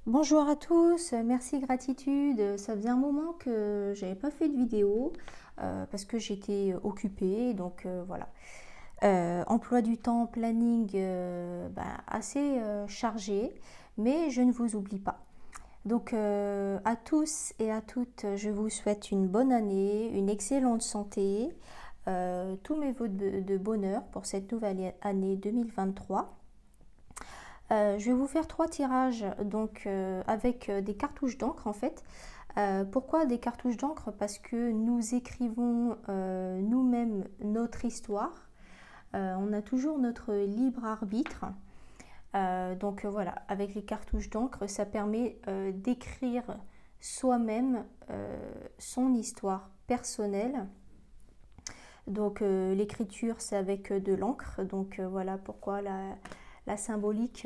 Bonjour à tous, merci gratitude. Ça faisait un moment que j'avais pas fait de vidéo parce que j'étais occupée, donc voilà. Emploi du temps, planning assez chargé, mais je ne vous oublie pas. Donc à tous et à toutes, je vous souhaite une bonne année, une excellente santé, tous mes vœux de bonheur pour cette nouvelle année 2023. Je vais vous faire trois tirages donc avec des cartouches d'encre en fait. Pourquoi des cartouches d'encre? Parce que nous écrivons nous-mêmes notre histoire. On a toujours notre libre arbitre. Voilà, avec les cartouches d'encre, ça permet d'écrire soi-même son histoire personnelle. Donc l'écriture, c'est avec de l'encre. Donc voilà pourquoi la symbolique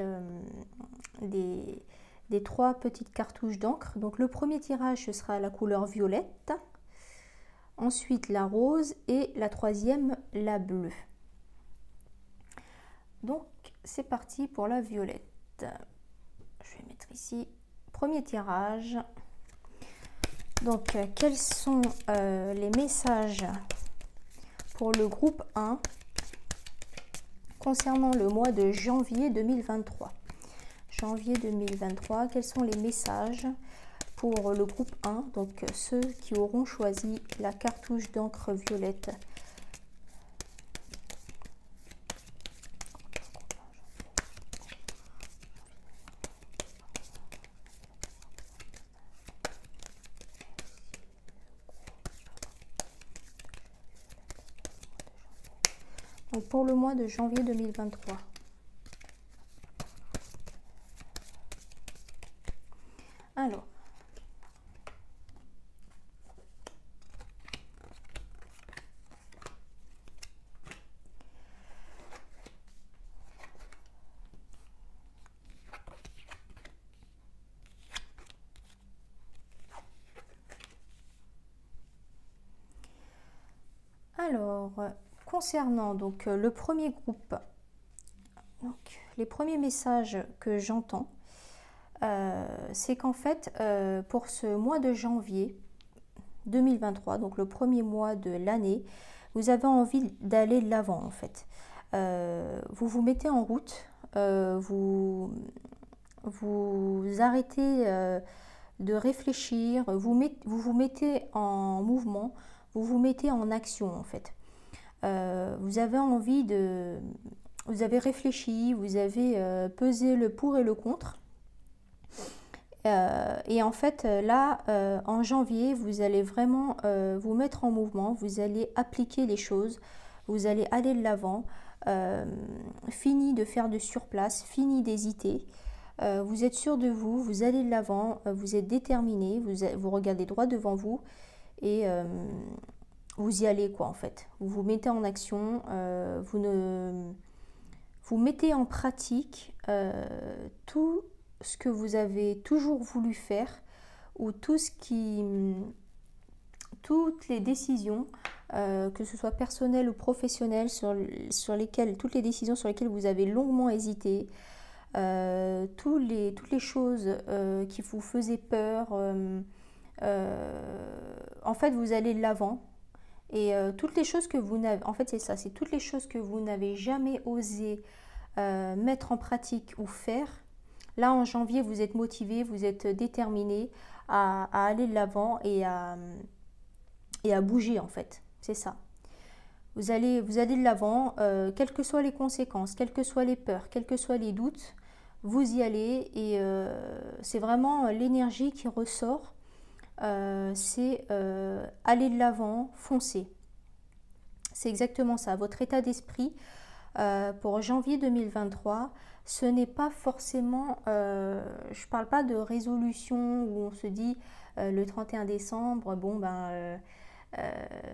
des trois petites cartouches d'encre. Donc le premier tirage, ce sera la couleur violette, ensuite la rose et la troisième, la bleue. Donc c'est parti pour la violette. Je vais mettre ici, premier tirage. Donc quels sont les messages pour le groupe 1 concernant le mois de janvier 2023? Janvier 2023, quels sont les messages pour le groupe 1, donc ceux qui auront choisi la cartouche d'encre violette? Donc pour le mois de janvier 2023. Alors, concernant donc le premier groupe, donc, les premiers messages que j'entends, c'est qu'en fait, pour ce mois de janvier 2023, donc le premier mois de l'année, vous avez envie d'aller de l'avant en fait. Vous vous mettez en route, vous arrêtez de réfléchir, vous vous mettez en mouvement, vous vous mettez en action en fait. Vous avez envie de... Vous avez réfléchi, vous avez pesé le pour et le contre. Et en fait, là, en janvier, vous allez vraiment vous mettre en mouvement, vous allez appliquer les choses, vous allez aller de l'avant, fini de faire de surplace, fini d'hésiter. Vous êtes sûr de vous, vous allez de l'avant, vous êtes déterminé, vous regardez droit devant vous et vous y allez quoi en fait. Vous vous mettez en action, vous mettez en pratique tout ce que vous avez toujours voulu faire ou toutes les décisions, que ce soit personnelles ou professionnelles, toutes les décisions sur lesquelles vous avez longuement hésité, toutes les choses qui vous faisaient peur, en fait vous allez de l'avant. Et toutes les choses que vous n'avez, en fait c'est ça, c'est toutes les choses que vous n'avez jamais osé mettre en pratique ou faire. Là en janvier vous êtes motivé, vous êtes déterminé à aller de l'avant et à bouger en fait, c'est ça. Vous allez de l'avant, quelles que soient les conséquences, quelles que soient les peurs, quels que soient les doutes, vous y allez et c'est vraiment l'énergie qui ressort. C'est aller de l'avant, foncer. C'est exactement ça. Votre état d'esprit pour janvier 2023, ce n'est pas forcément, je ne parle pas de résolution où on se dit le 31 décembre,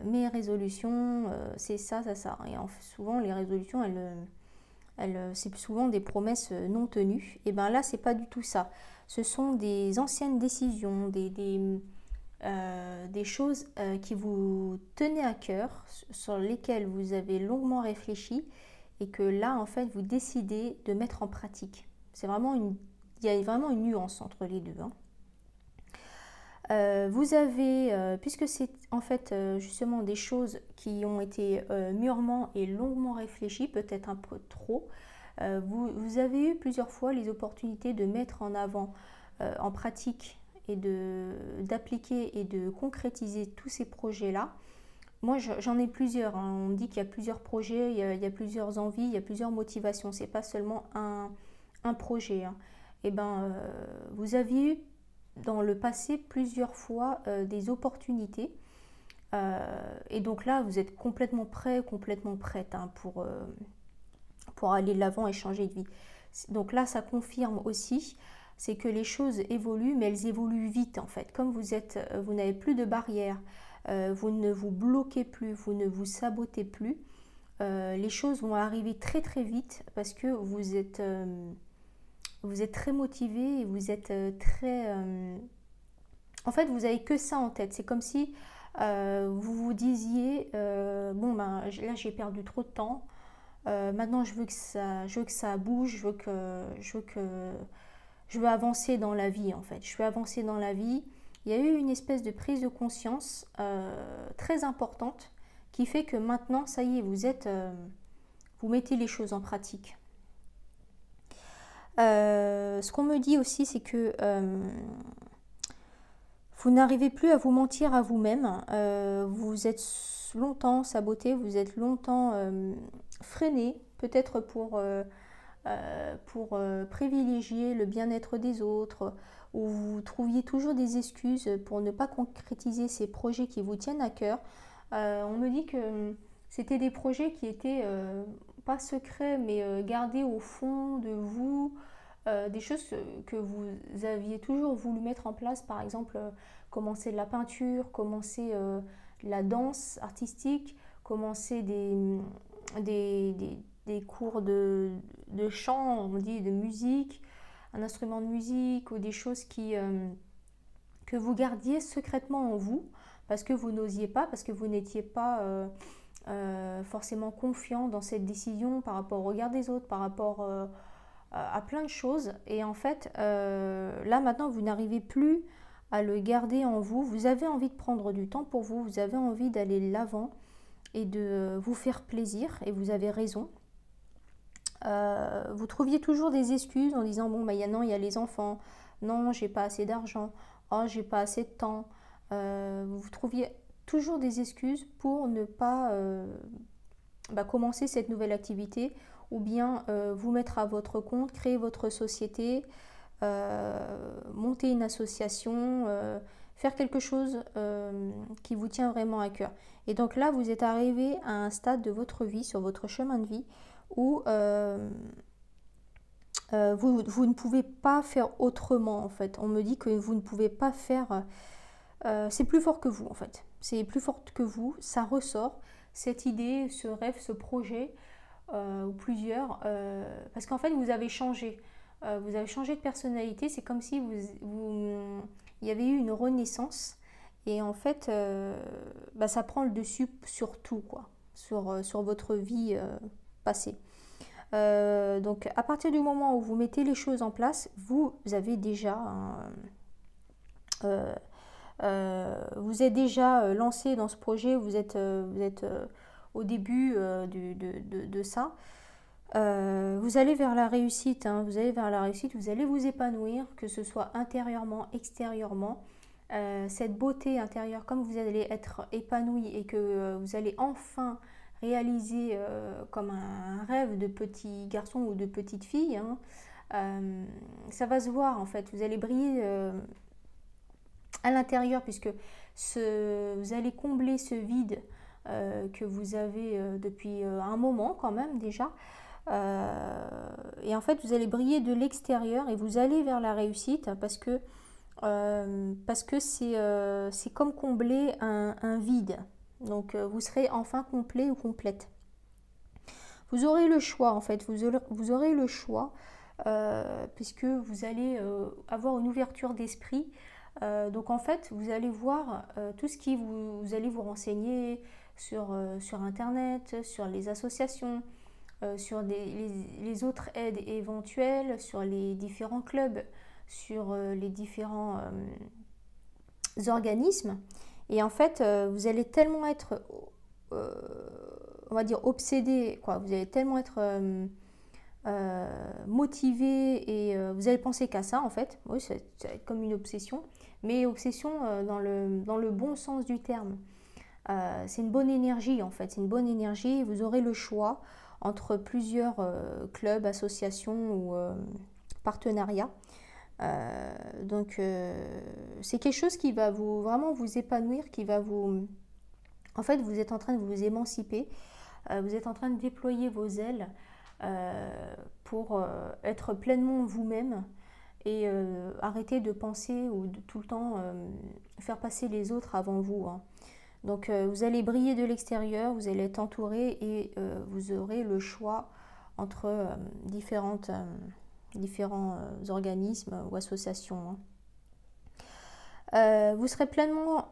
mes résolutions, c'est ça, ça, ça. Et souvent, les résolutions, c'est souvent des promesses non tenues. Et bien là, c'est pas du tout ça. Ce sont des anciennes décisions, des choses qui vous tenaient à cœur, sur lesquelles vous avez longuement réfléchi et que là, en fait, vous décidez de mettre en pratique. C'est vraiment il y a vraiment une nuance entre les deux, hein. Vous avez, puisque c'est en fait justement des choses qui ont été mûrement et longuement réfléchies, peut-être un peu trop, vous avez eu plusieurs fois les opportunités de mettre en avant, en pratique et d'appliquer et de concrétiser tous ces projets-là. Moi, j'en ai plusieurs, hein. On me dit qu'il y a plusieurs projets, il y a plusieurs envies, il y a plusieurs motivations. C'est pas seulement un projet, hein. Et ben, vous avez eu dans le passé plusieurs fois des opportunités. Et donc là, vous êtes complètement prêt, complètement prête, hein, pour aller de l'avant et changer de vie. Donc là, ça confirme aussi, c'est que les choses évoluent, mais elles évoluent vite en fait. Comme vous n'avez plus de barrières, vous ne vous bloquez plus, vous ne vous sabotez plus. Les choses vont arriver très très vite parce que vous êtes très motivé et vous êtes très... En fait, vous n'avez que ça en tête. C'est comme si vous vous disiez, bon ben là j'ai perdu trop de temps. Maintenant je veux que ça bouge, je veux avancer dans la vie en fait. Je veux avancer dans la vie. Il y a eu une espèce de prise de conscience très importante qui fait que maintenant, ça y est, vous mettez les choses en pratique. Ce qu'on me dit aussi, c'est que vous n'arrivez plus à vous mentir à vous-même. Vous êtes longtemps saboté, vous êtes longtemps freiné, peut-être pour privilégier le bien-être des autres, ou vous trouviez toujours des excuses pour ne pas concrétiser ces projets qui vous tiennent à cœur. On me dit que c'était des projets qui étaient pas secrets, mais gardés au fond de vous, des choses que vous aviez toujours voulu mettre en place, par exemple commencer de la peinture, commencer de la danse artistique, commencer des cours de chant, on dit de musique, un instrument de musique ou des choses que vous gardiez secrètement en vous parce que vous n'osiez pas, parce que vous n'étiez pas forcément confiant dans cette décision par rapport au regard des autres, par rapport à plein de choses. Et en fait, là maintenant, vous n'arrivez plus à le garder en vous. Vous avez envie de prendre du temps pour vous, vous avez envie d'aller de l'avant et de vous faire plaisir, et vous avez raison. Vous trouviez toujours des excuses en disant bon bah non, il y a les enfants, non j'ai pas assez d'argent, oh j'ai pas assez de temps. Vous trouviez toujours des excuses pour ne pas commencer cette nouvelle activité, ou bien vous mettre à votre compte, créer votre société, monter une association, faire quelque chose qui vous tient vraiment à cœur. Et donc là vous êtes arrivé à un stade de votre vie, sur votre chemin de vie, où vous ne pouvez pas faire autrement en fait. On me dit que vous ne pouvez pas faire... c'est plus fort que vous en fait. C'est plus fort que vous, ça ressort, cette idée, ce rêve, ce projet, ou plusieurs, parce qu'en fait vous avez changé. Vous avez changé de personnalité, c'est comme si il y avait eu une renaissance. Et en fait, ça prend le dessus sur tout, quoi, sur votre vie passée. Donc à partir du moment où vous mettez les choses en place, vous avez déjà vous êtes déjà lancé dans ce projet, vous êtes au début de ça. Vous allez vers la réussite, hein, vous allez vers la réussite, vous allez vous épanouir, que ce soit intérieurement, extérieurement. Cette beauté intérieure, comme vous allez être épanoui et que vous allez enfin réaliser comme un rêve de petit garçon ou de petite fille, hein, ça va se voir en fait. Vous allez briller à l'intérieur, puisque vous allez combler ce vide que vous avez depuis un moment quand même déjà. Et en fait, vous allez briller de l'extérieur et vous allez vers la réussite parce que c'est comme combler un vide. Donc vous serez enfin complet ou complète. Vous aurez le choix en fait, vous aurez le choix puisque vous allez avoir une ouverture d'esprit. Donc en fait, vous allez voir tout ce qui vous allez vous renseigner sur internet, sur les associations, sur les autres aides éventuelles, sur les différents clubs, sur les différents organismes. Et en fait, vous allez tellement être, on va dire, obsédé, quoi. Vous allez tellement être motivé et vous allez penser qu'à ça, en fait. Oui, ça va être comme une obsession, mais obsession dans le bon sens du terme. C'est une bonne énergie, en fait. C'est une bonne énergie. Vous aurez le choix entre plusieurs clubs, associations ou partenariats. Donc c'est quelque chose qui va vraiment vous épanouir, qui va vous... En fait, vous êtes en train de vous émanciper, vous êtes en train de déployer vos ailes pour être pleinement vous-même et arrêter de penser ou de tout le temps faire passer les autres avant vous, hein. Donc vous allez briller de l'extérieur, vous allez être entouré et vous aurez le choix entre différents organismes ou associations, hein. Vous serez pleinement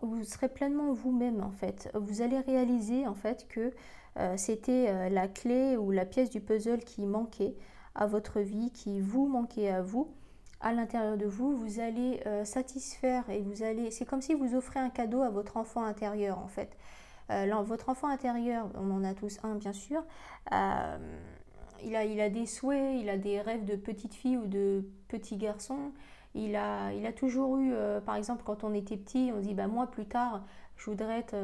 vous-même, en fait. Vous allez réaliser en fait que c'était la clé ou la pièce du puzzle qui manquait à votre vie, qui vous manquait à vous. À l'intérieur de vous, vous allez satisfaire et c'est comme si vous offrez un cadeau à votre enfant intérieur, en fait. Votre enfant intérieur, on en a tous un bien sûr, il a des souhaits, il a des rêves de petite fille ou de petit garçon. Il a toujours eu, par exemple, quand on était petit, on se dit, bah, moi plus tard, je voudrais être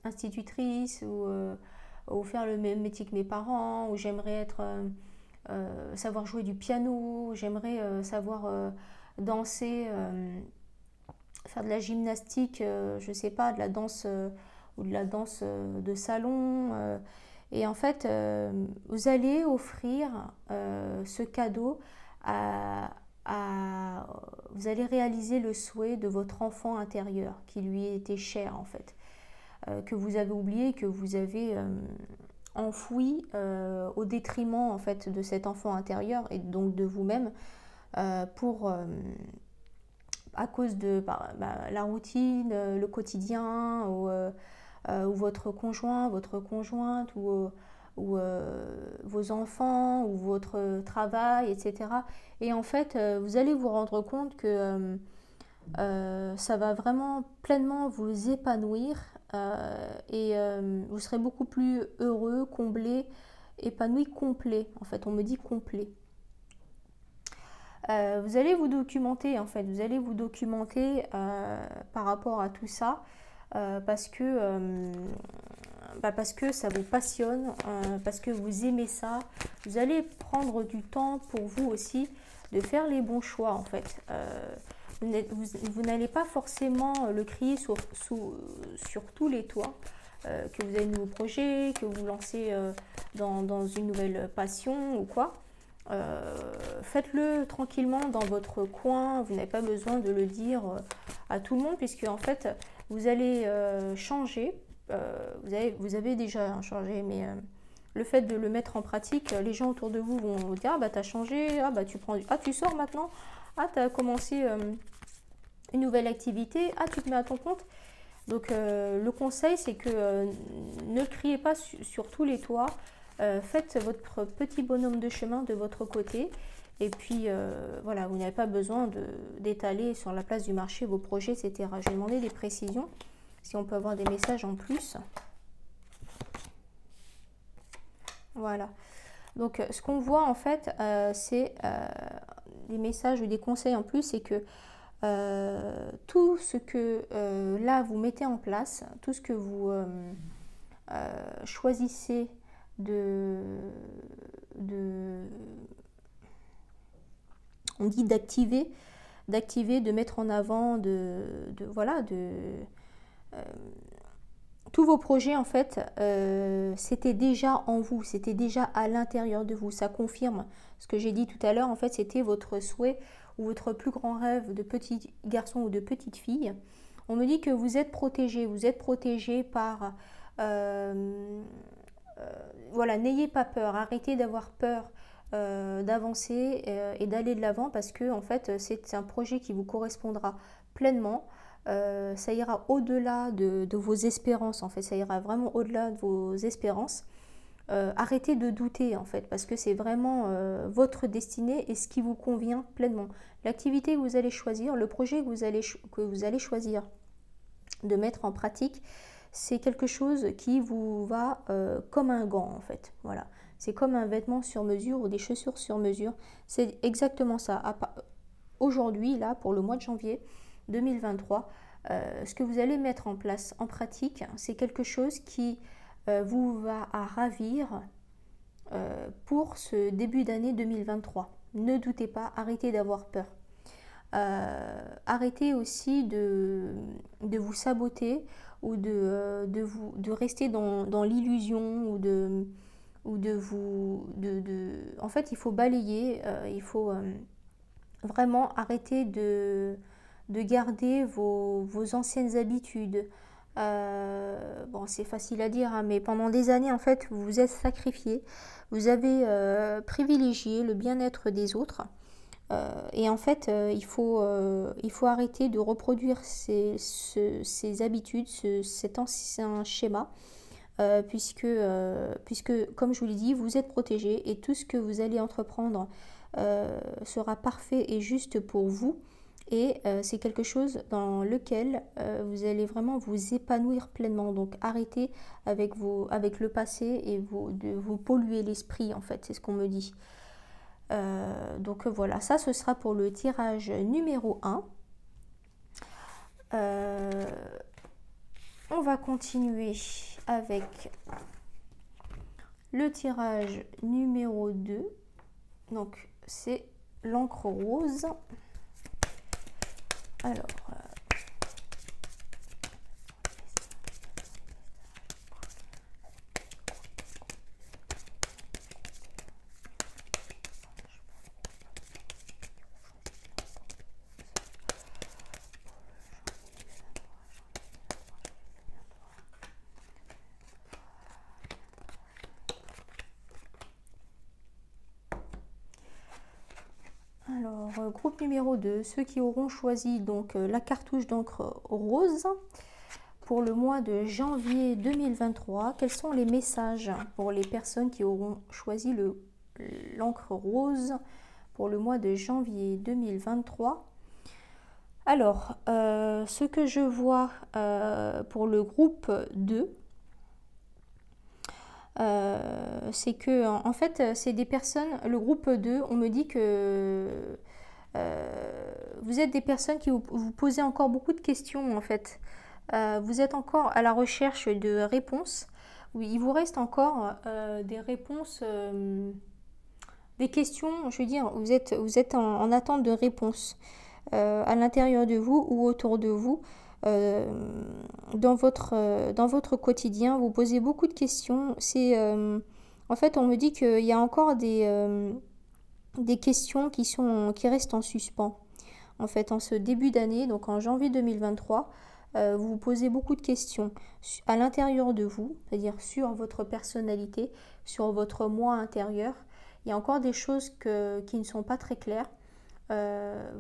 institutrice ou faire le même métier que mes parents, ou j'aimerais être... savoir jouer du piano, j'aimerais savoir danser, faire de la gymnastique, je sais pas, de la danse ou de la danse de salon. Et en fait, vous allez offrir ce cadeau vous allez réaliser le souhait de votre enfant intérieur qui lui était cher, en fait, que vous avez oublié, que vous avez enfoui au détriment, en fait, de cet enfant intérieur et donc de vous-même à cause de la routine, le quotidien ou votre conjoint, votre conjointe ou vos enfants ou votre travail, etc. Et en fait, vous allez vous rendre compte que ça va vraiment pleinement vous épanouir et vous serez beaucoup plus heureux, comblé, épanoui, complet. En fait, on me dit complet. Vous allez vous documenter, en fait, vous allez vous documenter par rapport à tout ça parce que ça vous passionne, parce que vous aimez ça. Vous allez prendre du temps pour vous aussi de faire les bons choix, en fait. Vous n'allez pas forcément le crier sur tous les toits, que vous avez de nouveaux projets, que vous lancez dans une nouvelle passion ou quoi. Faites-le tranquillement dans votre coin, vous n'avez pas besoin de le dire à tout le monde, puisque en fait vous allez changer, vous avez déjà changé, mais le fait de le mettre en pratique, les gens autour de vous vont vous dire, ah bah t'as changé, ah bah tu sors maintenant, ah t'as commencé une nouvelle activité, ah tu te mets à ton compte. Donc le conseil, c'est que ne criez pas sur tous les toits. Faites votre petit bonhomme de chemin de votre côté et puis voilà, vous n'avez pas besoin d'étaler sur la place du marché vos projets, etc. Je vais demander des précisions, si on peut avoir des messages en plus. Voilà, donc ce qu'on voit en fait, c'est des messages ou des conseils en plus, c'est que tout ce que là vous mettez en place, tout ce que vous choisissez on dit d'activer, de mettre en avant, tous vos projets en fait, c'était déjà en vous, c'était déjà à l'intérieur de vous. Ça confirme ce que j'ai dit tout à l'heure. En fait, c'était votre souhait ou votre plus grand rêve de petit garçon ou de petite fille. On me dit que vous êtes protégé par voilà, n'ayez pas peur, arrêtez d'avoir peur d'avancer et d'aller de l'avant, parce que en fait c'est un projet qui vous correspondra pleinement. Ça ira au-delà de vos espérances, en fait, ça ira vraiment au-delà de vos espérances. arrêtez de douter en fait, parce que c'est vraiment votre destinée et ce qui vous convient pleinement. L'activité que vous allez choisir, le projet que vous allez choisir de mettre en pratique, c'est quelque chose qui vous va comme un gant en fait. Voilà, c'est comme un vêtement sur mesure ou des chaussures sur mesure. C'est exactement ça. Aujourd'hui, là, pour le mois de janvier 2023, ce que vous allez mettre en place en pratique, c'est quelque chose qui vous va à ravir pour ce début d'année 2023. Ne doutez pas, arrêtez d'avoir peur. Arrêtez aussi de vous saboter ou de rester dans l'illusion ou de vous... En fait, il faut balayer, il faut vraiment arrêter de garder vos anciennes habitudes. Bon, c'est facile à dire, hein, mais pendant des années, en fait, vous vous êtes sacrifié, vous avez privilégié le bien-être des autres. Et en fait, il faut arrêter de reproduire ces habitudes, cet ancien schéma, puisque, comme je vous l'ai dit, vous êtes protégé et tout ce que vous allez entreprendre sera parfait et juste pour vous. Et c'est quelque chose dans lequel vous allez vraiment vous épanouir pleinement. Donc arrêtez avec le passé et de vous polluer l'esprit, en fait, c'est ce qu'on me dit. Donc voilà, ça ce sera pour le tirage numéro 1. On va continuer avec le tirage numéro 2. Donc c'est l'encre rose. Alors, groupe numéro 2, ceux qui auront choisi donc la cartouche d'encre rose pour le mois de janvier 2023. Quels sont les messages pour les personnes qui auront choisi l'encre rose pour le mois de janvier 2023? Alors, ce que je vois pour le groupe 2, c'est que en fait c'est des personnes, le groupe 2, on me dit que vous êtes des personnes qui vous posez encore beaucoup de questions en fait. Vous êtes encore à la recherche de réponses. Oui, il vous reste encore des réponses, des questions, je veux dire, vous êtes en attente de réponses à l'intérieur de vous ou autour de vous. Dans votre quotidien, vous posez beaucoup de questions. En fait, on me dit qu'il y a encore des questions qui restent en suspens. En fait, en ce début d'année, donc en janvier 2023, vous vous posez beaucoup de questions à l'intérieur de vous, c'est-à-dire sur votre personnalité, sur votre moi intérieur. Il y a encore des choses qui ne sont pas très claires.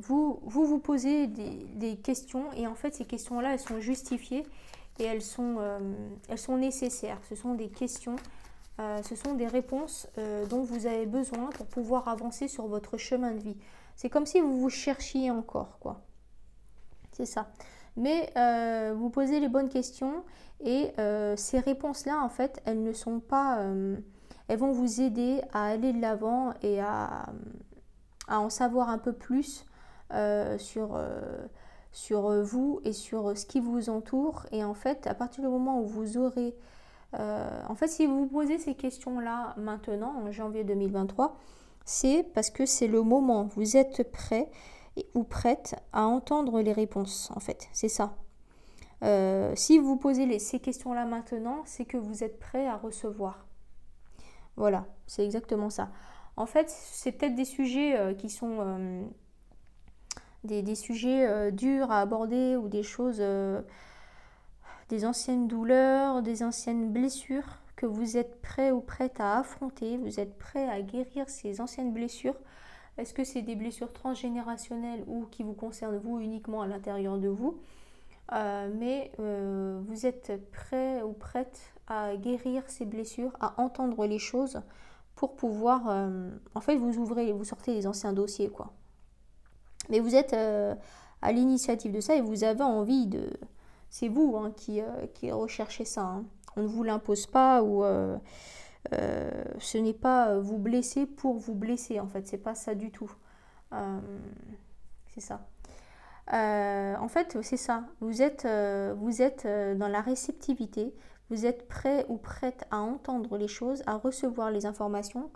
Vous posez des questions et en fait ces questions-là, elles sont justifiées et elles sont nécessaires. Ce sont des questions, ce sont des réponses dont vous avez besoin pour pouvoir avancer sur votre chemin de vie. C'est comme si vous vous cherchiez encore, quoi. C'est ça. Mais vous posez les bonnes questions et ces réponses-là, en fait, elles ne sont pas... elles vont vous aider à aller de l'avant et à en savoir un peu plus sur vous et sur ce qui vous entoure. Et en fait, à partir du moment où vous aurez... en fait, si vous vous posez ces questions-là maintenant, en janvier 2023, c'est parce que c'est le moment. Vous êtes prêt ou prête à entendre les réponses, en fait. C'est ça. Si vous posez ces questions-là maintenant, c'est que vous êtes prêt à recevoir. Voilà, c'est exactement ça. En fait, c'est peut-être des sujets qui sont des sujets durs à aborder ou des choses, des anciennes douleurs, des anciennes blessures que vous êtes prêt ou prête à affronter. Vous êtes prêt à guérir ces anciennes blessures. Est-ce que c'est des blessures transgénérationnelles ou qui vous concernent vous uniquement à l'intérieur de vous? mais vous êtes prêt ou prête à guérir ces blessures, à entendre les choses pour pouvoir... en fait, vous ouvrez, vous sortez les anciens dossiers, quoi. Mais vous êtes à l'initiative de ça et vous avez envie de... C'est vous hein, qui recherchez ça. Hein. On ne vous l'impose pas ou ce n'est pas vous blesser pour vous blesser en fait. C'est pas ça du tout. Euh, c'est ça. En fait, c'est ça. Vous êtes dans la réceptivité. Vous êtes prêt ou prête à entendre les choses, à recevoir les informations.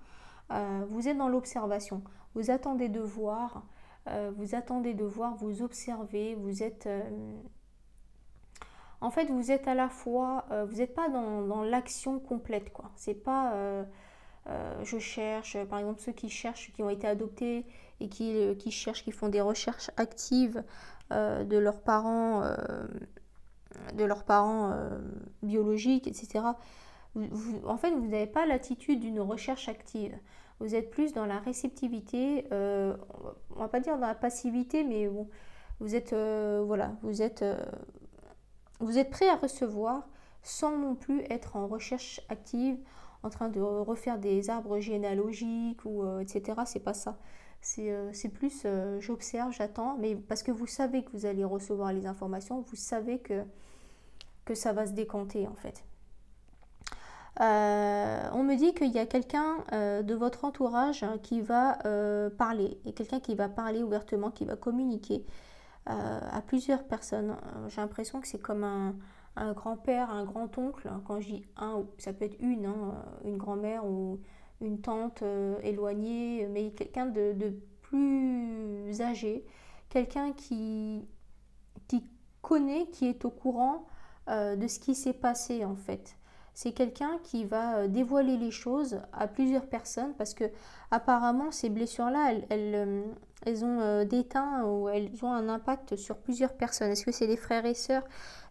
Vous êtes dans l'observation. Vous attendez de voir. Vous observez. Vous êtes en fait, vous êtes à la fois, vous n'êtes pas dans l'action complète, quoi. C'est pas, je cherche, par exemple, ceux qui cherchent, qui ont été adoptés et qui cherchent, qui font des recherches actives de leurs parents biologiques, etc. En fait, vous n'avez pas l'attitude d'une recherche active. Vous êtes plus dans la réceptivité, on va pas dire dans la passivité, mais bon, vous êtes, voilà, vous êtes prêt à recevoir sans non plus être en recherche active, en train de refaire des arbres généalogiques ou etc. C'est pas ça. C'est plus j'observe, j'attends, mais parce que vous savez que vous allez recevoir les informations, vous savez que ça va se décanter en fait. On me dit qu'il y a quelqu'un de votre entourage qui va parler, et quelqu'un qui va parler ouvertement, qui va communiquer à plusieurs personnes. J'ai l'impression que c'est comme un grand-père, un grand-oncle. Quand je dis un, ça peut être une grand-mère ou une tante éloignée, mais quelqu'un de plus âgé, quelqu'un qui connaît, qui est au courant de ce qui s'est passé en fait. C'est quelqu'un qui va dévoiler les choses à plusieurs personnes parce que apparemment ces blessures-là, elles ont déteint ou elles ont un impact sur plusieurs personnes. Est-ce que c'est des frères et sœurs?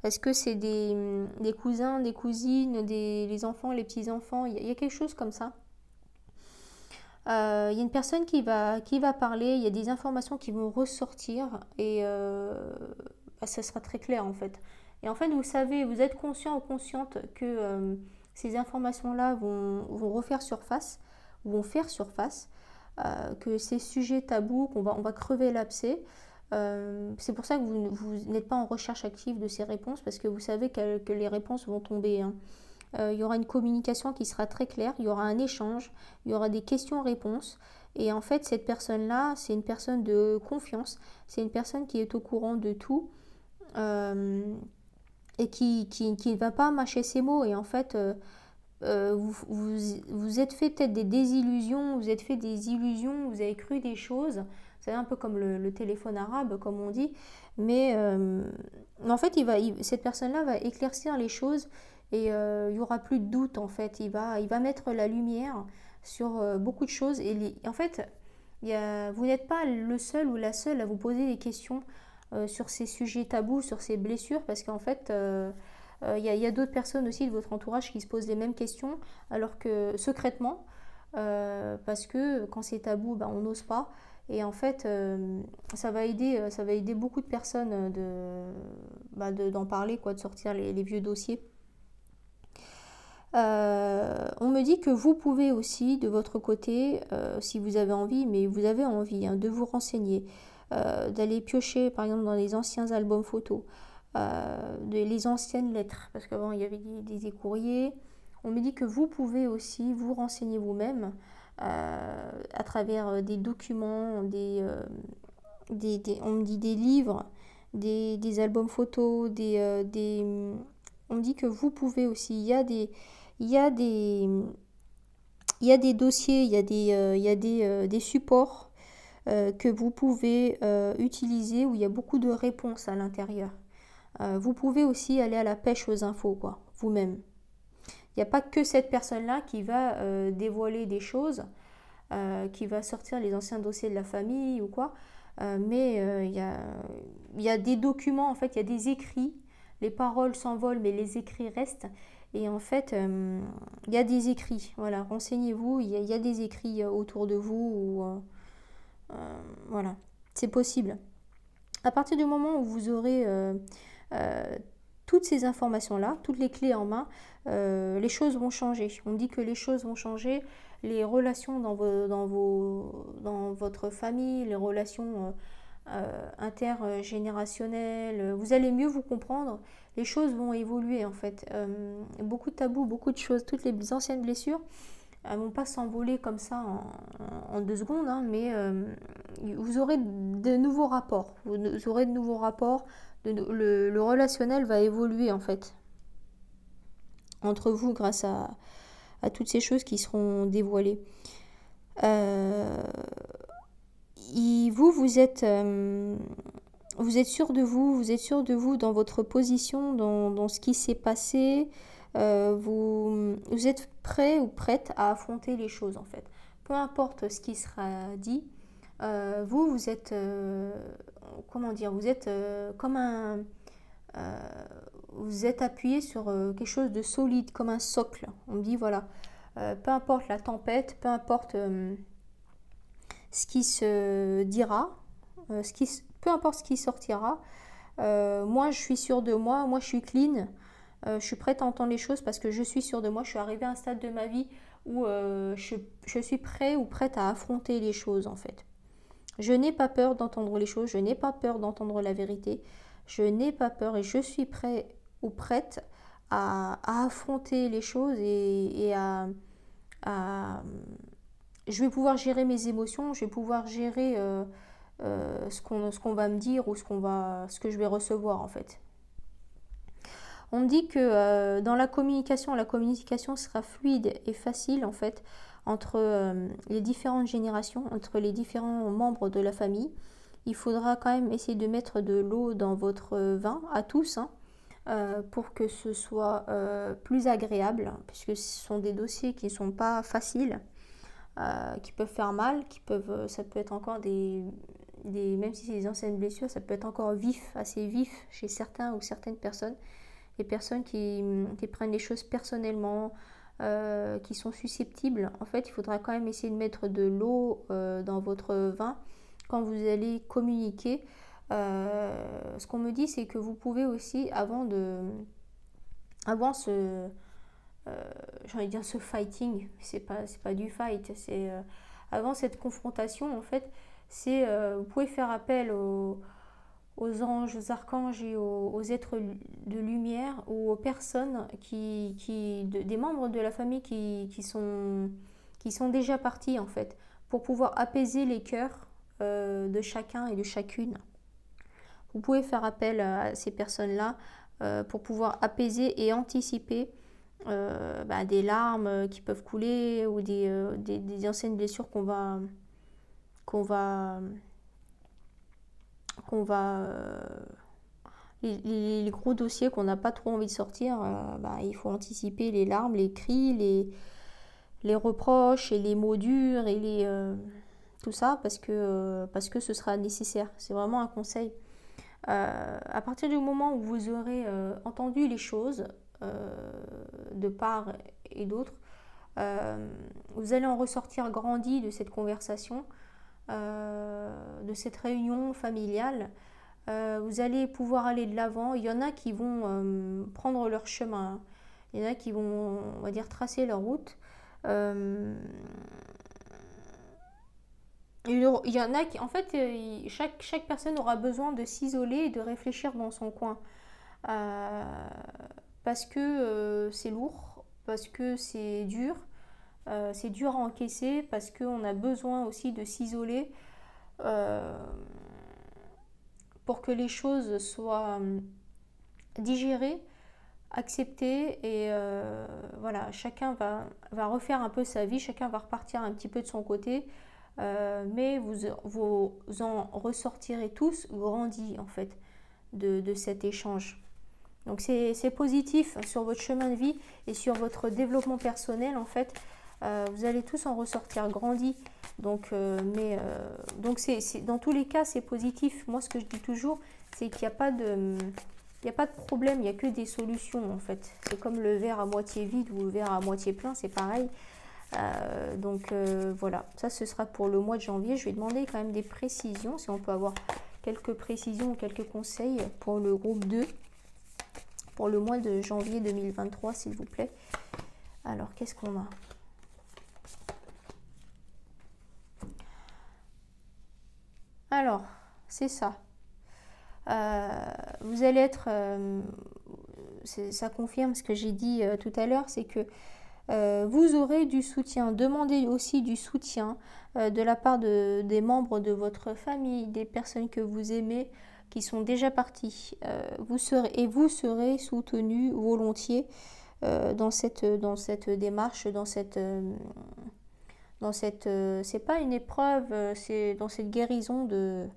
Est-ce que c'est des cousins, des cousines, les enfants, les petits-enfants? Il y a quelque chose comme ça. Il y a une personne qui va parler, il y a des informations qui vont ressortir et ça sera très clair en fait. Et en fait, vous savez, vous êtes conscient ou consciente que ces informations-là vont refaire surface, vont faire surface, que ces sujets tabous, on va crever l'abcès. C'est pour ça que vous n'êtes pas en recherche active de ces réponses parce que vous savez que les réponses vont tomber. Hein. Il y aura une communication qui sera très claire, il y aura un échange, il y aura des questions-réponses. Et en fait, cette personne-là, c'est une personne de confiance, c'est une personne qui est au courant de tout et qui ne va pas mâcher ses mots. Et en fait, vous êtes fait peut-être des désillusions, vous êtes fait des illusions, vous avez cru des choses. C'est un peu comme le téléphone arabe, comme on dit. Mais en fait, cette personne-là va éclaircir les choses et il n'y aura plus de doute en fait. Il va mettre la lumière sur beaucoup de choses. Et en fait, vous n'êtes pas le seul ou la seule à vous poser des questions sur ces sujets tabous, sur ces blessures, parce qu'en fait, il y a d'autres personnes aussi de votre entourage qui se posent les mêmes questions, alors que secrètement, parce que quand c'est tabou, ben, on n'ose pas. Et en fait, ça va aider beaucoup de personnes d'en parler, quoi, de sortir les vieux dossiers. On me dit que vous pouvez aussi, de votre côté, si vous avez envie, mais vous avez envie hein, de vous renseigner, d'aller piocher par exemple dans les anciens albums photos, les anciennes lettres, parce qu'avant il y avait des courriers. On me dit que vous pouvez aussi vous renseigner vous-même à travers des documents, on me dit des livres, des albums photos, on me dit que vous pouvez aussi, il y a des dossiers, il y a des supports que vous pouvez utiliser où il y a beaucoup de réponses à l'intérieur. Vous pouvez aussi aller à la pêche aux infos, quoi, vous-même. Il n'y a pas que cette personne-là qui va dévoiler des choses, qui va sortir les anciens dossiers de la famille ou quoi, mais il y a des documents, en fait, il y a des écrits. Les paroles s'envolent, mais les écrits restent. Et en fait, il y a des écrits. Voilà, renseignez-vous, il y a des écrits autour de vous. Voilà, c'est possible. À partir du moment où vous aurez toutes ces informations-là, toutes les clés en main, les choses vont changer. On dit que les choses vont changer, les relations dans votre famille, les relations intergénérationnelles, vous allez mieux vous comprendre, les choses vont évoluer en fait. Beaucoup de tabous, beaucoup de choses, toutes les anciennes blessures, elles ne vont pas s'envoler comme ça en 2 secondes, hein, mais vous aurez de nouveaux rapports. Vous aurez de nouveaux rapports. Le relationnel va évoluer en fait entre vous grâce à toutes ces choses qui seront dévoilées. Vous êtes sûr de vous êtes sûr de vous dans votre position, dans ce qui s'est passé. Vous êtes prêt ou prête à affronter les choses en fait. Peu importe ce qui sera dit, vous êtes, comment dire, vous êtes comme un... vous êtes appuyé sur quelque chose de solide, comme un socle. On me dit, voilà, peu importe la tempête, peu importe ce qui se dira, peu importe ce qui sortira, moi je suis sûre de moi je suis clean, je suis prête à entendre les choses parce que je suis sûre de moi, je suis arrivée à un stade de ma vie où je suis prêt ou prête à affronter les choses en fait. Je n'ai pas peur d'entendre les choses, je n'ai pas peur d'entendre la vérité, je n'ai pas peur et je suis prêt ou prête à affronter les choses et je vais pouvoir gérer mes émotions, je vais pouvoir gérer ce qu'on va me dire ou ce que je vais recevoir en fait. On me dit que dans la communication sera fluide et facile en fait entre les différentes générations, entre les différents membres de la famille. Il faudra quand même essayer de mettre de l'eau dans votre vin, à tous, hein, pour que ce soit plus agréable, puisque ce sont des dossiers qui ne sont pas faciles, qui peuvent faire mal, ça peut être encore même si c'est des anciennes blessures, ça peut être encore assez vif chez certains ou certaines personnes. Les personnes qui prennent les choses personnellement, qui sont susceptibles, en fait, il faudra quand même essayer de mettre de l'eau dans votre vin quand vous allez communiquer. Ce qu'on me dit, c'est que vous pouvez aussi, avant ce fighting, c'est pas du fight, c'est avant cette confrontation, en fait, vous pouvez faire appel aux anges, aux archanges et aux êtres de lumière ou aux personnes des membres de la famille qui sont déjà partis en fait, pour pouvoir apaiser les cœurs de chacun et de chacune. Vous pouvez faire appel à ces personnes-là pour pouvoir apaiser et anticiper des larmes qui peuvent couler ou des anciennes blessures qu'on va les gros dossiers qu'on n'a pas trop envie de sortir, il faut anticiper les larmes, les cris, les reproches et les mots durs et tout ça parce que ce sera nécessaire. C'est vraiment un conseil. À partir du moment où vous aurez entendu les choses de part et d'autre, vous allez en ressortir grandi de cette conversation, de cette réunion familiale. Vous allez pouvoir aller de l'avant. Il y en a qui vont prendre leur chemin. Il y en a qui vont, on va dire, tracer leur route. Il y en a qui, en fait, chaque personne aura besoin de s'isoler et de réfléchir dans son coin. Parce que c'est lourd, parce que c'est dur à encaisser, parce qu'on a besoin aussi de s'isoler pour que les choses soient digérées, acceptées et voilà, chacun va refaire un peu sa vie, chacun va repartir un petit peu de son côté, mais vous en ressortirez tous grandis en fait de cet échange. Donc c'est positif sur votre chemin de vie et sur votre développement personnel en fait. Vous allez tous en ressortir grandis. Donc dans tous les cas, c'est positif. Moi, ce que je dis toujours, c'est qu'il n'y a pas de problème, il n'y a que des solutions en fait. C'est comme le verre à moitié vide ou le verre à moitié plein, c'est pareil. Voilà, ça ce sera pour le mois de janvier. Je vais demander quand même des précisions, si on peut avoir quelques précisions ou quelques conseils pour le groupe 2. pour le mois de janvier 2023, s'il vous plaît. Alors, qu'est-ce qu'on a? Alors, c'est ça. Vous allez être... ça confirme ce que j'ai dit tout à l'heure, c'est que vous aurez du soutien. Demandez aussi du soutien de la part des membres de votre famille, des personnes que vous aimez, qui sont déjà partis. Vous serez soutenu volontiers dans cette démarche, c'est pas une épreuve, c'est dans cette guérison de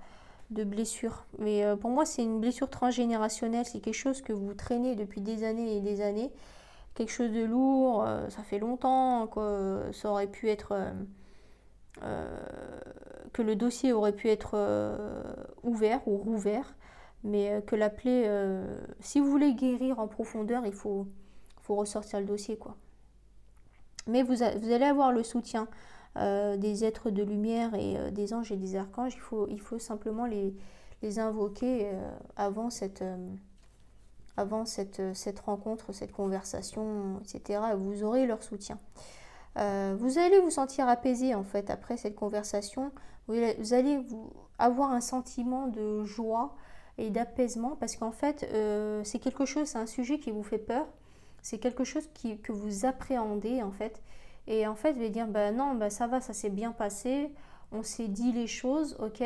blessures. Mais pour moi, c'est une blessure transgénérationnelle. C'est quelque chose que vous traînez depuis des années et des années. Quelque chose de lourd, ça fait longtemps que ça aurait pu être... que le dossier aurait pu être ouvert ou rouvert. Mais que la plaie... si vous voulez guérir en profondeur, il faut ressortir le dossier, quoi. Mais vous allez avoir le soutien des êtres de lumière et des anges et des archanges. Il faut simplement les invoquer avant cette rencontre, cette conversation, etc. Vous aurez leur soutien. Vous allez vous sentir apaisé en fait après cette conversation. Vous allez avoir un sentiment de joie et d'apaisement parce qu'en fait c'est quelque chose, c'est un sujet qui vous fait peur. C'est quelque chose que vous appréhendez en fait. Et en fait, vous allez dire, bah non, bah ça va, ça s'est bien passé. On s'est dit les choses, ok.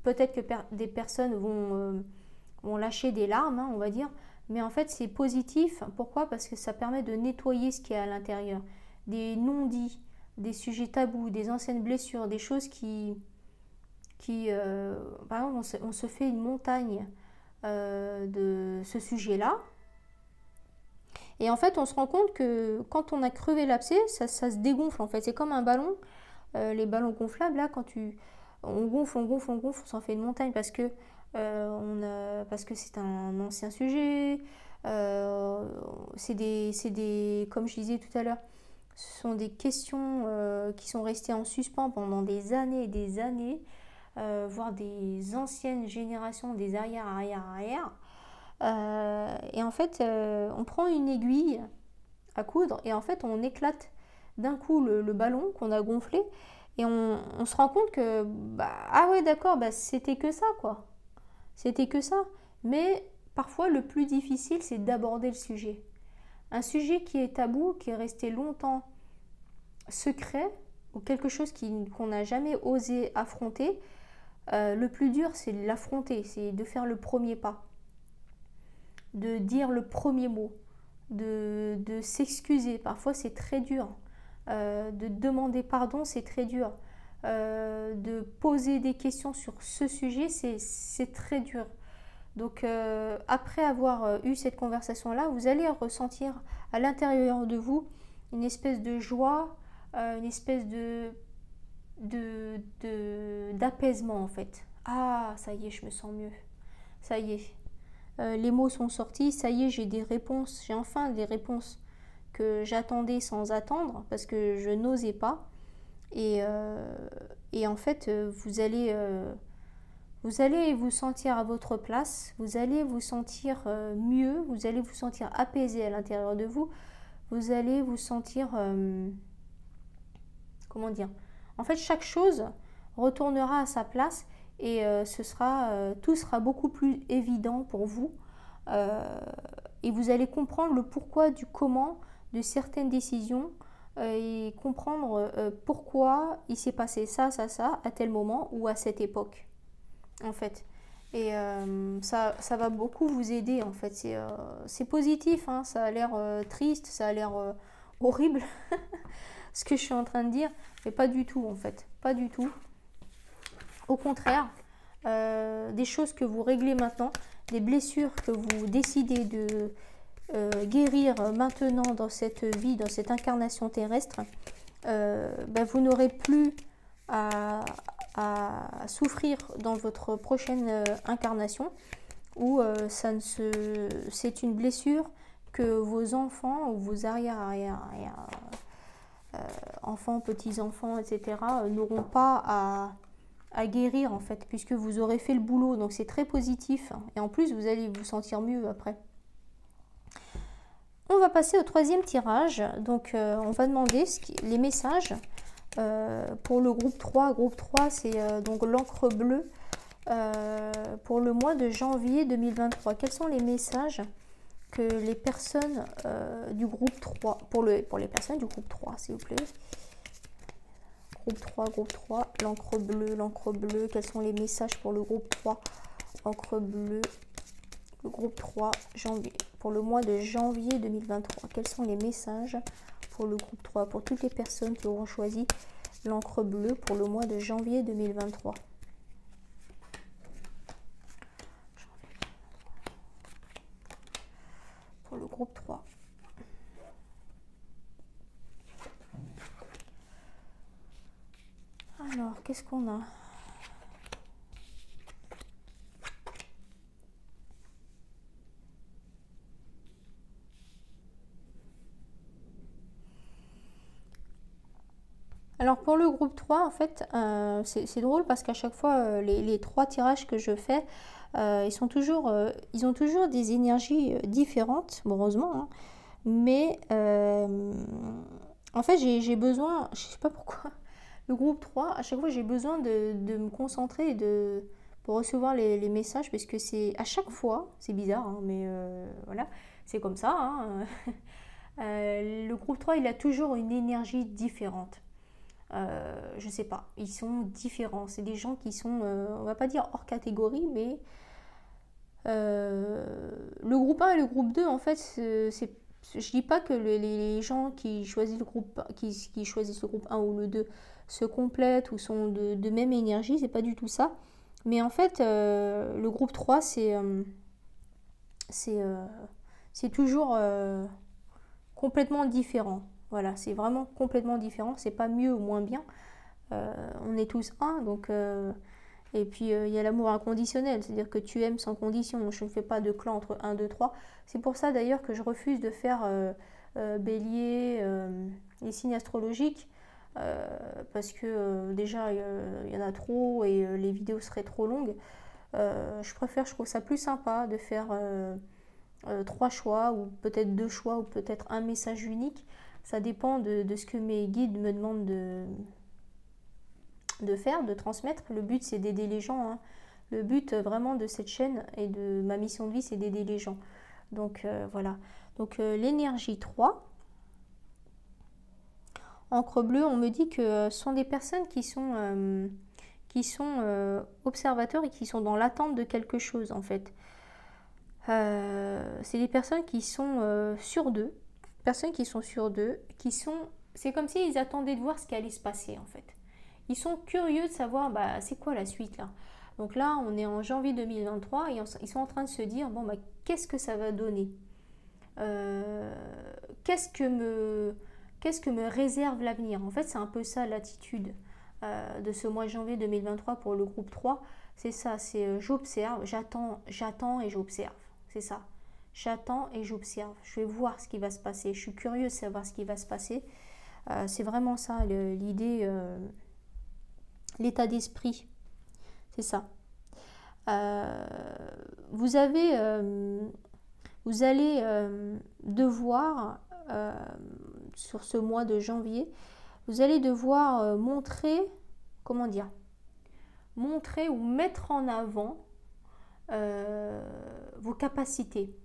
Peut-être que des personnes vont lâcher des larmes, hein, on va dire. Mais en fait, c'est positif. Pourquoi? Parce que ça permet de nettoyer ce qui est à l'intérieur. Des non-dits, des sujets tabous, des anciennes blessures, des choses par exemple, on se fait une montagne de ce sujet-là. Et en fait, on se rend compte que quand on a crevé l'abcès, ça se dégonfle en fait. C'est comme un ballon, les ballons gonflables, là, on gonfle, on s'en fait une montagne parce que c'est un ancien sujet. Comme je disais tout à l'heure, ce sont des questions qui sont restées en suspens pendant des années et des années, voire des anciennes générations, des arrière. Et en fait, on prend une aiguille à coudre et en fait, on éclate d'un coup le ballon qu'on a gonflé et on se rend compte que, ah ouais, d'accord, c'était que ça, quoi. C'était que ça. Mais parfois, le plus difficile, c'est d'aborder le sujet. Un sujet qui est tabou, qui est resté longtemps secret, ou quelque chose qu'on n'a jamais osé affronter, le plus dur, c'est de l'affronter, c'est de faire le premier pas. De dire le premier mot, de s'excuser. Parfois, c'est très dur. De demander pardon, c'est très dur. De poser des questions sur ce sujet, c'est très dur. Donc, après avoir eu cette conversation-là, vous allez ressentir à l'intérieur de vous une espèce de joie, une espèce d'apaisement, en fait. Ah, ça y est, je me sens mieux. Ça y est. Les mots sont sortis, ça y est, j'ai des réponses, j'ai enfin des réponses que j'attendais sans attendre parce que je n'osais pas. Et en fait, vous allez vous sentir à votre place, vous allez vous sentir mieux, vous allez vous sentir apaisé à l'intérieur de vous, vous allez vous sentir, comment dire, en fait, chaque chose retournera à sa place. Et tout sera beaucoup plus évident pour vous. Et vous allez comprendre le pourquoi du comment de certaines décisions et comprendre pourquoi il s'est passé ça, à tel moment ou à cette époque, en fait. Et ça va beaucoup vous aider, en fait. C'est positif, hein, ça a l'air triste, ça a l'air horrible, ce que je suis en train de dire, mais pas du tout, en fait. Pas du tout. Au contraire, des choses que vous réglez maintenant, des blessures que vous décidez de guérir maintenant dans cette vie, dans cette incarnation terrestre, vous n'aurez plus à souffrir dans votre prochaine incarnation, où c'est une blessure que vos enfants ou vos enfants, petits-enfants, etc. n'auront pas à guérir, en fait, puisque vous aurez fait le boulot. Donc c'est très positif et en plus vous allez vous sentir mieux après. On va passer au troisième tirage. Donc, on va demander les messages pour le groupe 3. Groupe 3, c'est donc l'encre bleue pour le mois de janvier 2023. Quels sont les messages que les personnes du groupe 3, pour les personnes du groupe 3, s'il vous plaît. Groupe 3, l'encre bleue, quels sont les messages pour le groupe 3, encre bleue, le groupe 3, janvier, pour le mois de janvier 2023, quels sont les messages pour le groupe 3, pour toutes les personnes qui auront choisi l'encre bleue pour le mois de janvier 2023. Pour le groupe 3. Alors, qu'est-ce qu'on a? Alors pour le groupe 3, en fait, c'est drôle parce qu'à chaque fois, les 3 tirages que je fais, ils ont toujours des énergies différentes, bon, heureusement, hein. Mais en fait, j'ai besoin, je sais pas pourquoi, le groupe 3, à chaque fois, j'ai besoin de me concentrer pour recevoir les messages parce que c'est à chaque fois, c'est bizarre, hein, mais voilà, c'est comme ça, hein. Le groupe 3, il a toujours une énergie différente. Je sais pas, ils sont différents. C'est des gens qui sont, on va pas dire hors catégorie, mais le groupe 1 et le groupe 2, en fait, je dis pas que les gens qui choisissent qui choisissent le groupe 1 ou le 2 se complètent ou sont de même énergie, c'est pas du tout ça. Mais en fait, le groupe 3, c'est toujours complètement différent. Voilà, c'est vraiment complètement différent. C'est pas mieux ou moins bien. On est tous un, donc et puis il y a l'amour inconditionnel, c'est-à-dire que tu aimes sans condition. Je ne fais pas de clan entre 1, 2, 3. C'est pour ça d'ailleurs que je refuse de faire bélier, les signes astrologiques, parce que déjà il y en a trop et les vidéos seraient trop longues. Je trouve ça plus sympa de faire 3 choix, ou peut-être 2 choix, ou peut-être un message unique. Ça dépend de ce que mes guides me demandent de faire, de transmettre. Le but, c'est d'aider les gens, hein. Le but vraiment de cette chaîne et de ma mission de vie, c'est d'aider les gens. Donc voilà. Donc l'énergie 3. Encre bleue, on me dit que ce sont des personnes qui sont observateurs et qui sont dans l'attente de quelque chose, en fait. C'est des personnes qui sont sur d'eux. Personnes qui sont sur d'eux, c'est comme s'ils attendaient de voir ce qui allait se passer, en fait. Ils sont curieux de savoir, bah, c'est quoi la suite, là. Donc là, on est en janvier 2023 et ils sont en train de se dire, bon, bah, qu'est-ce que ça va donner, qu'est-ce que me réserve l'avenir. En fait, c'est un peu ça l'attitude de ce mois de janvier 2023 pour le groupe 3. C'est ça, c'est j'observe, j'attends et j'observe. C'est ça. J'attends et j'observe. Je vais voir ce qui va se passer. Je suis curieuse de savoir ce qui va se passer. C'est vraiment ça l'idée, l'état d'esprit. C'est ça. Vous allez devoir, sur ce mois de janvier, vous allez devoir montrer ou mettre en avant vos capacités.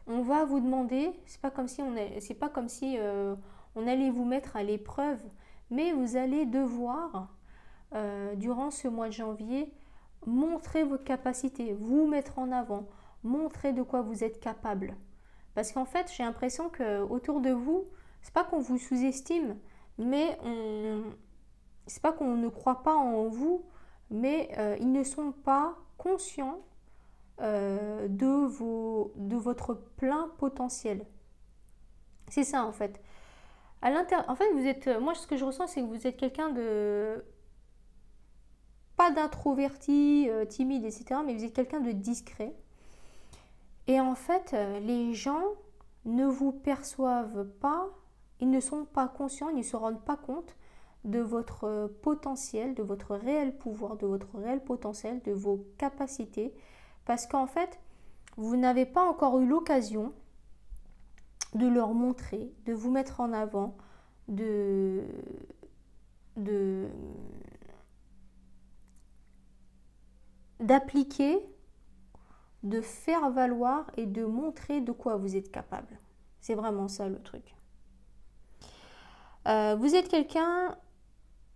On va vous demander, c'est pas comme si on allait vous mettre à l'épreuve, mais vous allez devoir, durant ce mois de janvier, montrer vos capacités, vous mettre en avant, montrer de quoi vous êtes capable. Parce qu'en fait, j'ai l'impression que autour de vous, c'est pas qu'on vous sous-estime, mais c'est pas qu'on ne croit pas en vous, mais ils ne sont pas conscients de votre plein potentiel. C'est ça, en fait. En fait, moi, ce que je ressens, c'est que vous êtes quelqu'un de pas d'introverti, timide, etc., mais vous êtes quelqu'un de discret. Et en fait, les gens ne vous perçoivent pas, ils ne sont pas conscients, ils ne se rendent pas compte de votre potentiel, de votre réel pouvoir, de votre réel potentiel, de vos capacités, parce qu'en fait, vous n'avez pas encore eu l'occasion de leur montrer, de vous mettre en avant, d'appliquer, de faire valoir et de montrer de quoi vous êtes capable. C'est vraiment ça le truc. Vous êtes quelqu'un,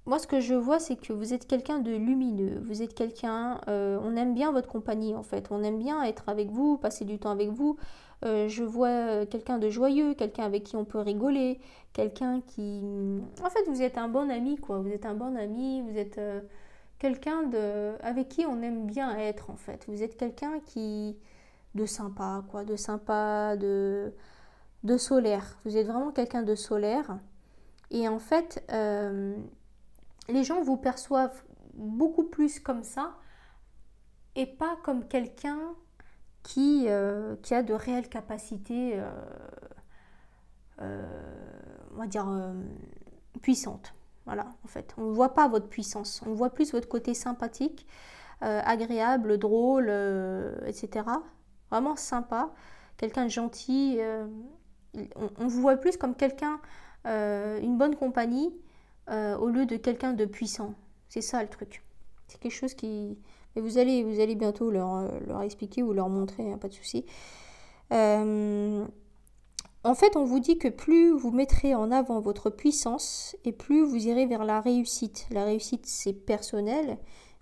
moi ce que je vois c'est que vous êtes quelqu'un de lumineux, vous êtes quelqu'un, on aime bien votre compagnie en fait, on aime bien être avec vous, passer du temps avec vous. Je vois quelqu'un de joyeux, quelqu'un avec qui on peut rigoler, quelqu'un qui... En fait vous êtes un bon ami quoi, vous êtes un bon ami, vous êtes quelqu'un avec qui on aime bien être en fait. Vous êtes quelqu'un de sympa quoi, de sympa, de solaire. Vous êtes vraiment quelqu'un de solaire. Et en fait, les gens vous perçoivent beaucoup plus comme ça et pas comme quelqu'un qui a de réelles capacités, on va dire, puissantes. Voilà, en fait. On ne voit pas votre puissance. On voit plus votre côté sympathique, agréable, drôle, etc. Vraiment sympa. Quelqu'un de gentil. On vous voit plus comme quelqu'un, une bonne compagnie, au lieu de quelqu'un de puissant. C'est ça le truc. C'est quelque chose qui... Mais vous allez bientôt leur expliquer ou leur montrer, hein, pas de souci. En fait, on vous dit que plus vous mettrez en avant votre puissance et plus vous irez vers la réussite. La réussite, c'est personnel,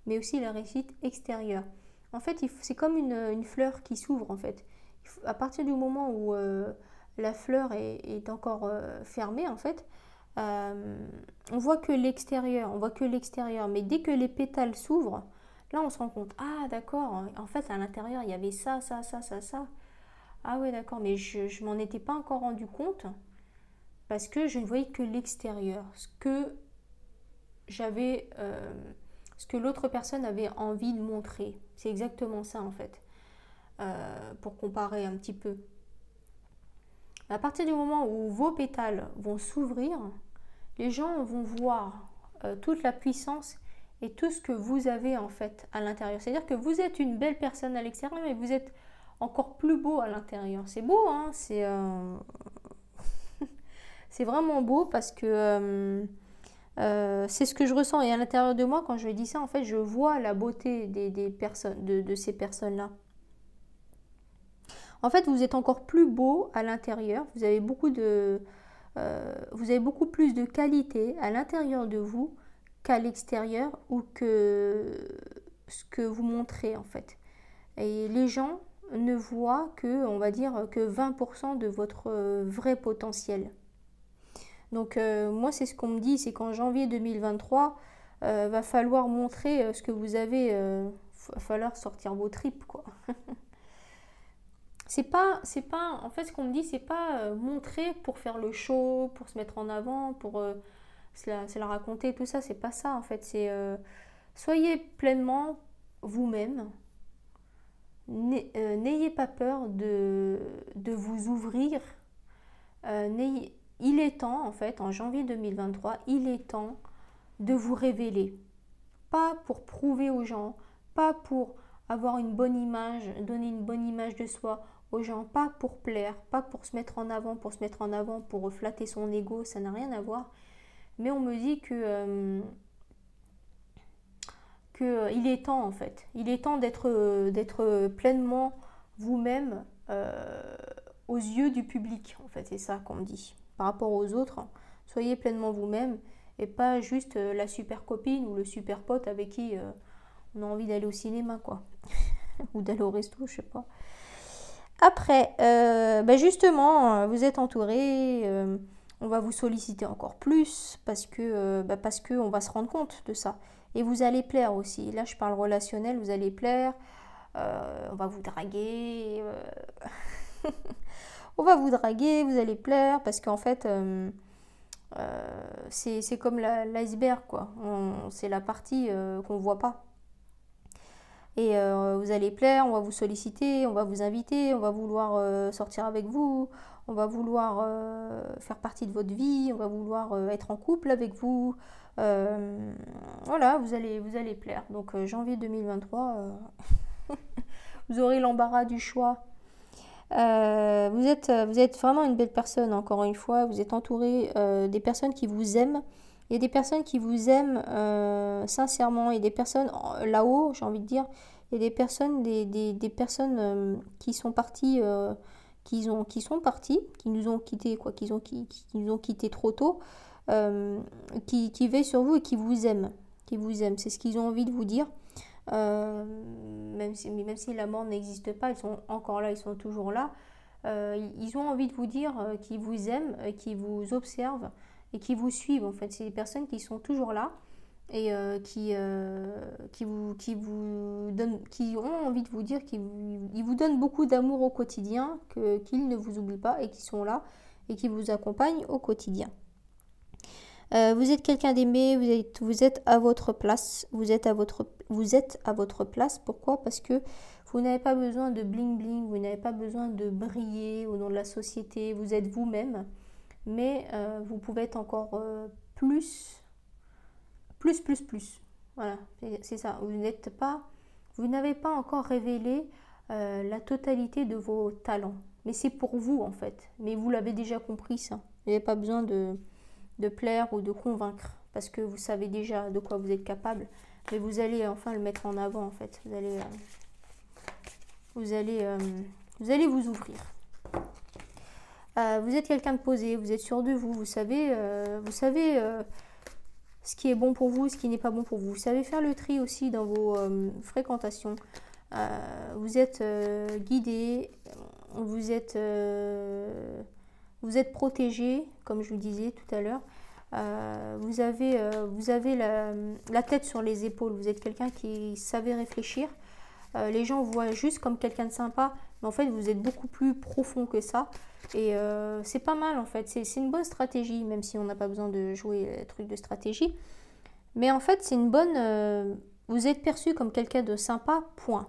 mais aussi la réussite extérieure. En fait, c'est comme une fleur qui s'ouvre, en fait. À partir du moment où la fleur est encore fermée, en fait, on voit que l'extérieur, mais dès que les pétales s'ouvrent, là on se rend compte, ah d'accord, en fait à l'intérieur il y avait ça. Ah ouais d'accord, mais je m'en étais pas encore rendu compte parce que je ne voyais que l'extérieur, ce que l'autre personne avait envie de montrer. C'est exactement ça en fait, pour comparer un petit peu. À partir du moment où vos pétales vont s'ouvrir, les gens vont voir toute la puissance et tout ce que vous avez en fait à l'intérieur. C'est-à-dire que vous êtes une belle personne à l'extérieur, mais vous êtes encore plus beau à l'intérieur. C'est beau, hein, c'est vraiment beau parce que c'est ce que je ressens. Et à l'intérieur de moi, quand je dis ça, en fait, je vois la beauté des personnes, de ces personnes-là. En fait, vous êtes encore plus beau à l'intérieur. Vous avez beaucoup plus de qualité à l'intérieur de vous qu'à l'extérieur ou que ce que vous montrez en fait. Et les gens ne voient que, on va dire, que 20% de votre vrai potentiel. Donc moi, c'est ce qu'on me dit, c'est qu'en janvier 2023, va falloir montrer ce que vous avez, va falloir sortir vos tripes, quoi. C'est pas, en fait, ce qu'on me dit, c'est pas montrer pour faire le show, pour se mettre en avant, pour se la raconter, tout ça, c'est pas ça, en fait. C'est soyez pleinement vous-même. N'ayez pas peur de vous ouvrir. Il est temps, en fait, en janvier 2023, il est temps de vous révéler. Pas pour prouver aux gens, pas pour avoir une bonne image, donner une bonne image de soi aux gens, pas pour plaire, pas pour se mettre en avant, pour flatter son ego, ça n'a rien à voir. Mais on me dit que il est temps en fait. Il est temps d'être pleinement vous-même aux yeux du public en fait. C'est ça qu'on me dit. Par rapport aux autres, soyez pleinement vous-même et pas juste la super copine ou le super pote avec qui on a envie d'aller au cinéma quoi. Ou d'aller au resto, je sais pas. Après, justement, vous êtes entouré, on va vous solliciter encore plus parce que on va se rendre compte de ça. Et vous allez plaire aussi. Là, je parle relationnel, vous allez plaire. On va vous draguer. On va vous draguer, vous allez plaire parce qu'en fait, c'est comme l'iceberg, quoi. C'est la partie qu'on ne voit pas. Et vous allez plaire, on va vous solliciter, on va vous inviter, on va vouloir sortir avec vous, on va vouloir faire partie de votre vie, on va vouloir être en couple avec vous. Voilà, vous allez plaire. Donc janvier 2023, vous aurez l'embarras du choix. Vous êtes vraiment une belle personne, encore une fois. Vous êtes entouré des personnes qui vous aiment. Il y a des personnes qui vous aiment sincèrement. Il y a des personnes là-haut, j'ai envie de dire. Il y a des personnes, des personnes qui sont parties, qui sont parties, qui nous ont quittés, quoi, qui nous ont quittés trop tôt, qui veillent sur vous et qui vous aiment. Qui vous aiment. C'est ce qu'ils ont envie de vous dire. Même si la mort n'existe pas, ils sont encore là, ils sont toujours là. Ils ont envie de vous dire qu'ils vous aiment, qu'ils vous observent et qu'ils vous suivent. En fait, c'est des personnes qui sont toujours là et qui ont envie de vous dire ils vous donnent beaucoup d'amour au quotidien, qu'ils ne vous oublient pas et qui sont là et qui vous accompagnent au quotidien. Vous êtes quelqu'un d'aimé, vous êtes à votre place, vous êtes à votre place. Pourquoi? Parce que vous n'avez pas besoin de bling bling, vous n'avez pas besoin de briller au nom de la société, vous êtes vous-même, mais vous pouvez être encore plus. Voilà, c'est ça. Vous n'avez pas encore révélé la totalité de vos talents, mais c'est pour vous en fait. Mais vous l'avez déjà compris ça. Vous n'avez pas besoin de plaire ou de convaincre, parce que vous savez déjà de quoi vous êtes capable, mais vous allez enfin le mettre en avant en fait. Vous allez vous ouvrir. Vous êtes quelqu'un de posé, vous êtes sûr de vous, vous savez ce qui est bon pour vous, ce qui n'est pas bon pour vous. Vous savez faire le tri aussi dans vos fréquentations. Vous êtes guidé, vous êtes protégé, comme je vous disais tout à l'heure. Vous avez la tête sur les épaules. Vous êtes quelqu'un qui savait réfléchir. Les gens vous voient juste comme quelqu'un de sympa, mais en fait vous êtes beaucoup plus profond que ça. Et c'est pas mal en fait. C'est une bonne stratégie, même si on n'a pas besoin de jouer les trucs de stratégie. Mais en fait c'est une bonne... vous êtes perçu comme quelqu'un de sympa, point.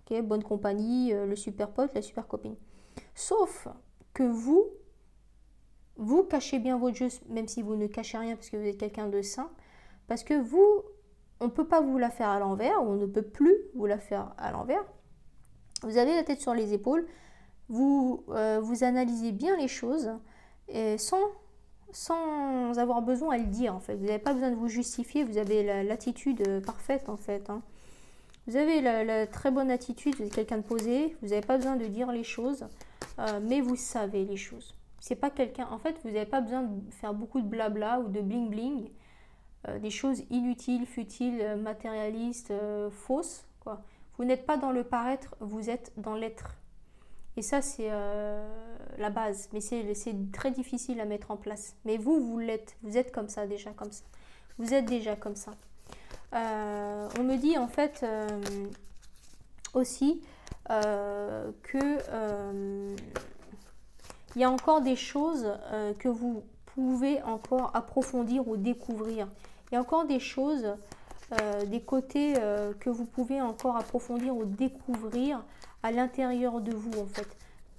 Okay, bonne compagnie, le super pote, la super copine. Sauf que vous cachez bien votre jeu, même si vous ne cachez rien parce que vous êtes quelqu'un de sain. Parce que on ne peut pas vous la faire à l'envers, ou on ne peut plus vous la faire à l'envers. Vous avez la tête sur les épaules, vous analysez bien les choses et sans avoir besoin à le dire en fait. Vous n'avez pas besoin de vous justifier, vous avez l'attitude parfaite en fait. Hein. Vous avez la très bonne attitude, vous êtes quelqu'un de posé, vous n'avez pas besoin de dire les choses, mais vous savez les choses. C'est pas quelqu'un, en fait, vous n'avez pas besoin de faire beaucoup de blabla ou de bling bling, des choses inutiles, futiles, matérialistes, fausses, quoi. Vous n'êtes pas dans le paraître, vous êtes dans l'être. Et ça, c'est la base, mais c'est très difficile à mettre en place. Mais vous l'êtes, vous êtes comme ça, déjà comme ça. Vous êtes déjà comme ça. On me dit en fait aussi que il y a encore des choses que vous pouvez encore approfondir ou découvrir. Il y a encore des choses, des côtés que vous pouvez encore approfondir ou découvrir à l'intérieur de vous en fait.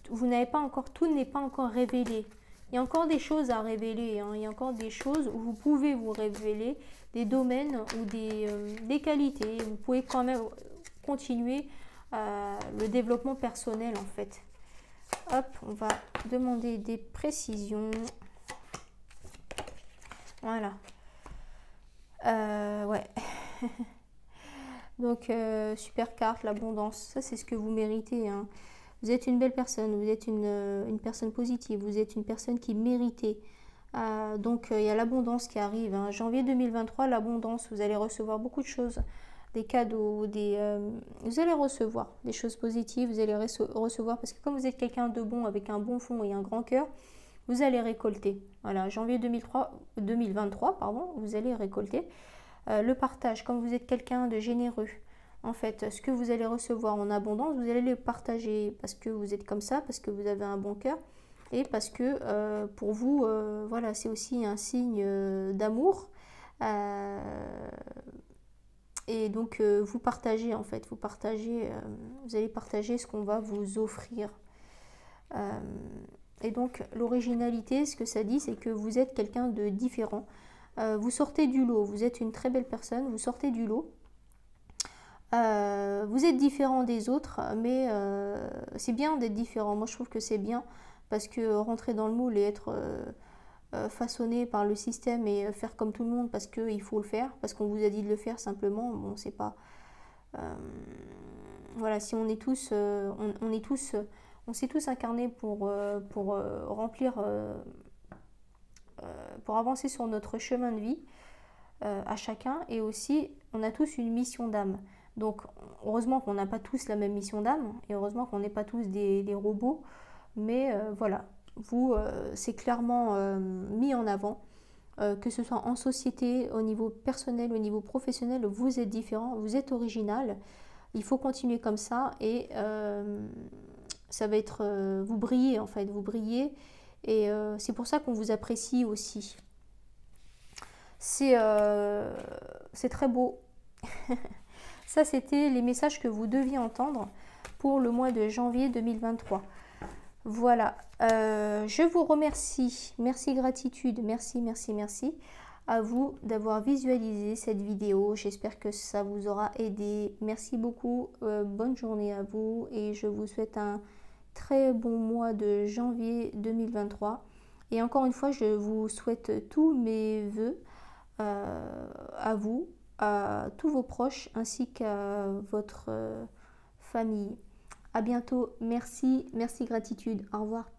Vous n'avez pas encore, tout n'est pas encore révélé. Il y a encore des choses à révéler, hein. Il y a encore des choses où vous pouvez vous révéler, des domaines ou des qualités. Vous pouvez quand même continuer le développement personnel en fait. Hop, on va demander des précisions. Voilà. Ouais. Donc, super carte, l'abondance. Ça, c'est ce que vous méritez. Hein. Vous êtes une belle personne. Vous êtes une personne positive. Vous êtes une personne qui méritait. Donc, il y a l'abondance qui arrive. Hein. Janvier 2023, l'abondance. Vous allez recevoir beaucoup de choses. Des cadeaux, vous allez recevoir des choses positives, vous allez recevoir, parce que comme vous êtes quelqu'un de bon, avec un bon fond et un grand cœur, vous allez récolter. Voilà, janvier 2023, pardon, vous allez récolter. Le partage, comme vous êtes quelqu'un de généreux, en fait, ce que vous allez recevoir en abondance, vous allez le partager, parce que vous êtes comme ça, parce que vous avez un bon cœur, et parce que pour vous, voilà, c'est aussi un signe d'amour. Et donc, vous partagez en fait, vous allez partager ce qu'on va vous offrir. Et donc, l'originalité, ce que ça dit, c'est que vous êtes quelqu'un de différent. Vous sortez du lot, vous êtes une très belle personne, vous sortez du lot. Vous êtes différent des autres, mais c'est bien d'être différent. Moi, je trouve que c'est bien parce que rentrer dans le moule et être façonné par le système et faire comme tout le monde parce qu'il faut le faire, parce qu'on vous a dit de le faire simplement, bon, c'est pas. euh, voilà, si on est tous, on est tous, on s'est tous incarnés pour remplir, pour avancer sur notre chemin de vie à chacun, et aussi on a tous une mission d'âme. Donc heureusement qu'on n'a pas tous la même mission d'âme, et heureusement qu'on n'est pas tous des robots, mais voilà, vous, c'est clairement mis en avant, que ce soit en société, au niveau personnel, au niveau professionnel, vous êtes différent, vous êtes original, il faut continuer comme ça, et ça va être, vous brillez en fait, vous brillez, et c'est pour ça qu'on vous apprécie aussi. C'est c'est très beau. Ça, c'était les messages que vous deviez entendre pour le mois de janvier 2023. Voilà, je vous remercie. Merci, gratitude. Merci, merci, merci à vous d'avoir visualisé cette vidéo. J'espère que ça vous aura aidé. Merci beaucoup. Bonne journée à vous et je vous souhaite un très bon mois de janvier 2023. Et encore une fois, je vous souhaite tous mes voeux à vous, à tous vos proches ainsi qu'à votre famille. À bientôt. Merci, merci, gratitude. Au revoir.